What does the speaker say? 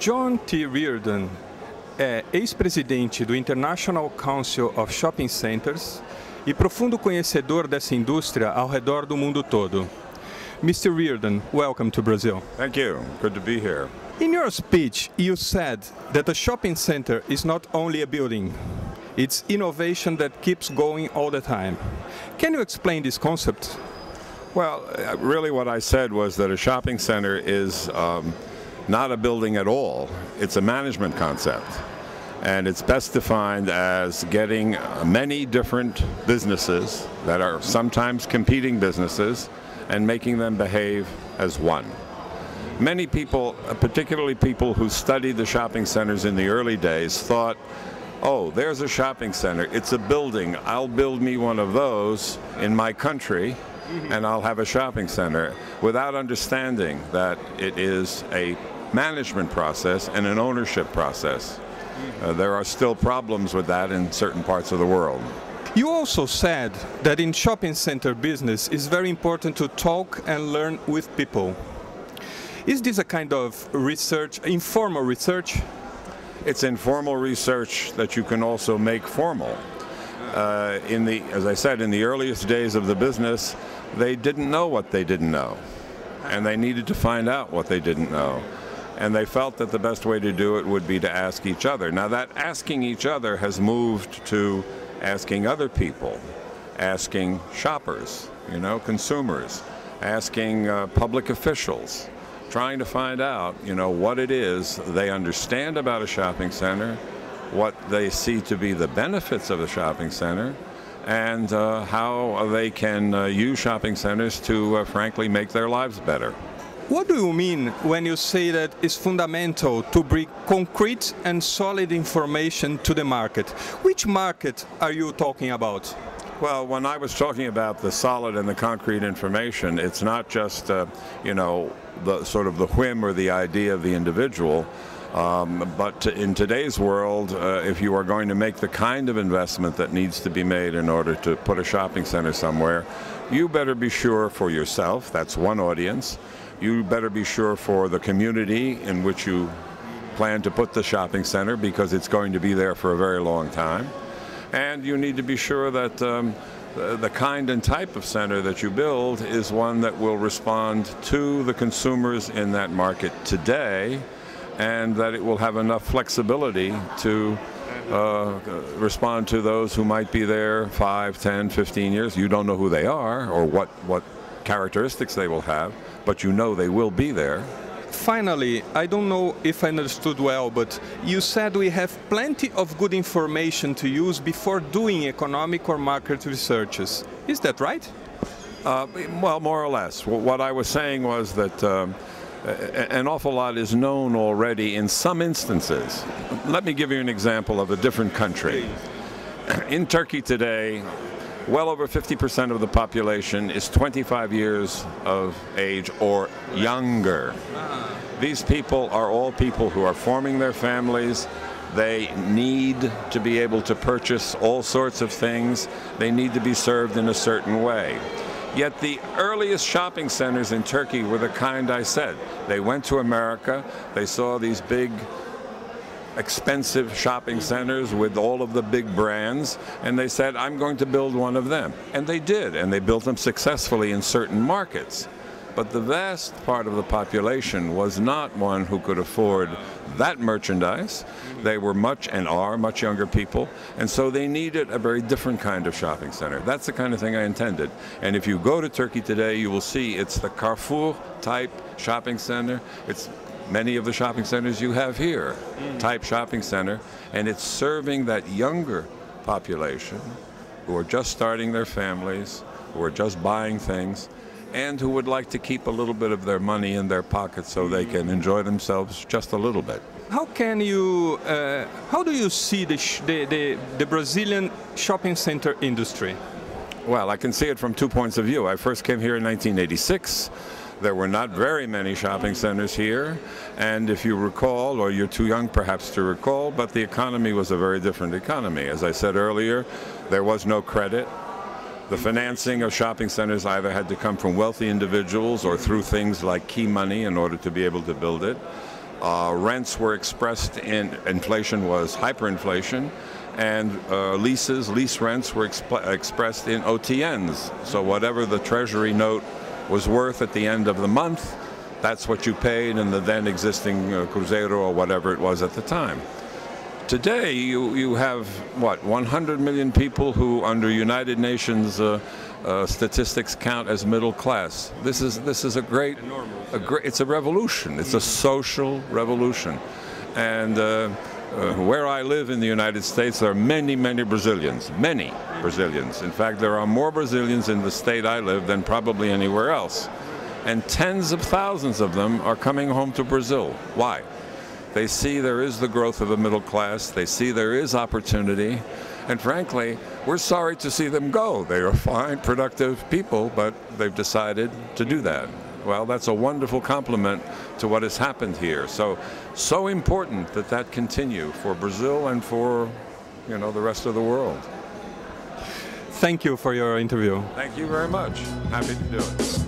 John T. Riordan é ex-presidente do International Council of Shopping Centers e profundo conhecedor dessa indústria ao redor do mundo todo. Mr. Riordan, welcome to Brazil. Thank you. Good to be here. In your speech, you said that a shopping center is not only a building, it's innovation that keeps going all the time. Can you explain this concept? Well, really what I said was that a shopping center is not a building at all. It's a management concept. And it's best defined as getting many different businesses that are sometimes competing businesses and making them behave as one. Many people, particularly people who studied the shopping centers in the early days, thought, oh, there's a shopping center, it's a building, I'll build me one of those in my country and I'll have a shopping center, without understanding that it is a management process and an ownership process. There are still problems with that in certain parts of the world. You also said that in shopping center business it's very important to talk and learn with people. Is this a kind of research, informal research? It's informal research that you can also make formal. As I said, in the earliest days of the business, they didn't know what they didn't know, and they needed to find out what they didn't know. And they felt that the best way to do it would be to ask each other. Now that asking each other has moved to asking other people, asking shoppers, consumers, asking public officials, trying to find out, what it is they understand about a shopping center, what they see to be the benefits of a shopping center, and how they can use shopping centers to, frankly, make their lives better. What do you mean when you say that it's fundamental to bring concrete and solid information to the market? Which market are you talking about? Well, when I was talking about the solid and the concrete information, it's not just, the sort of the whim or the idea of the individual, but in today's world, if you are going to make the kind of investment that needs to be made in order to put a shopping center somewhere, you better be sure for yourself, that's one audience. You better be sure for the community in which you plan to put the shopping center, because it's going to be there for a very long time. And you need to be sure that the kind and type of center that you build is one that will respond to the consumers in that market today, and that it will have enough flexibility to respond to those who might be there 5, 10, 15 years. You don't know who they are or what characteristics they will have, but they will be there. Finally, I don't know if I understood well, but you said we have plenty of good information to use before doing economic or market researches. Is that right? Well, more or less. What I was saying was that an awful lot is known already in some instances. Let me give you an example of a different country. In Turkey today, well over 50% of the population is 25 years of age or younger. These people are all people who are forming their families. They need to be able to purchase all sorts of things. They need to be served in a certain way. Yet the earliest shopping centers in Turkey were the kind I said. They went to America, they saw these big, expensive shopping centers with all of the big brands, and they said, I'm going to build one of them. And they did, and they built them successfully in certain markets. But the vast part of the population was not one who could afford that merchandise. They were much and are much younger people, and so they needed a very different kind of shopping center. That's the kind of thing I intended. And if you go to Turkey today, you will see it's the Carrefour type shopping center. It's many of the shopping centers you have here, type shopping center, and it's serving that younger population who are just starting their families, who are just buying things, and who would like to keep a little bit of their money in their pockets so they can enjoy themselves just a little bit. How do you see the Brazilian shopping center industry? Well, I can see it from 2 points of view. I first came here in 1986. There were not very many shopping centers here, and if you recall, or you're too young perhaps to recall, but the economy was a very different economy. As I said earlier, there was no credit. The financing of shopping centers either had to come from wealthy individuals or through things like key money in order to be able to build it. Rents were expressed in, inflation was hyperinflation, and lease rents were expressed in OTNs. So whatever the treasury note was worth at the end of the month, that's what you paid in the then existing cruzeiro or whatever it was at the time. Today you have, what, 100 million people who under United Nations statistics count as middle class. This is a great, it's a revolution. It's a social revolution. And where I live in the United States, there are many Brazilians. In fact, there are more Brazilians in the state I live than probably anywhere else. And tens of thousands of them are coming home to Brazil. Why? They see there is the growth of a middle class. They see there is opportunity. And frankly, we're sorry to see them go. They are fine, productive people, but they've decided to do that. Well, that's a wonderful compliment to what has happened here. So important that that continue for Brazil and for, you know, the rest of the world. Thank you for your interview. Thank you very much. Happy to do it.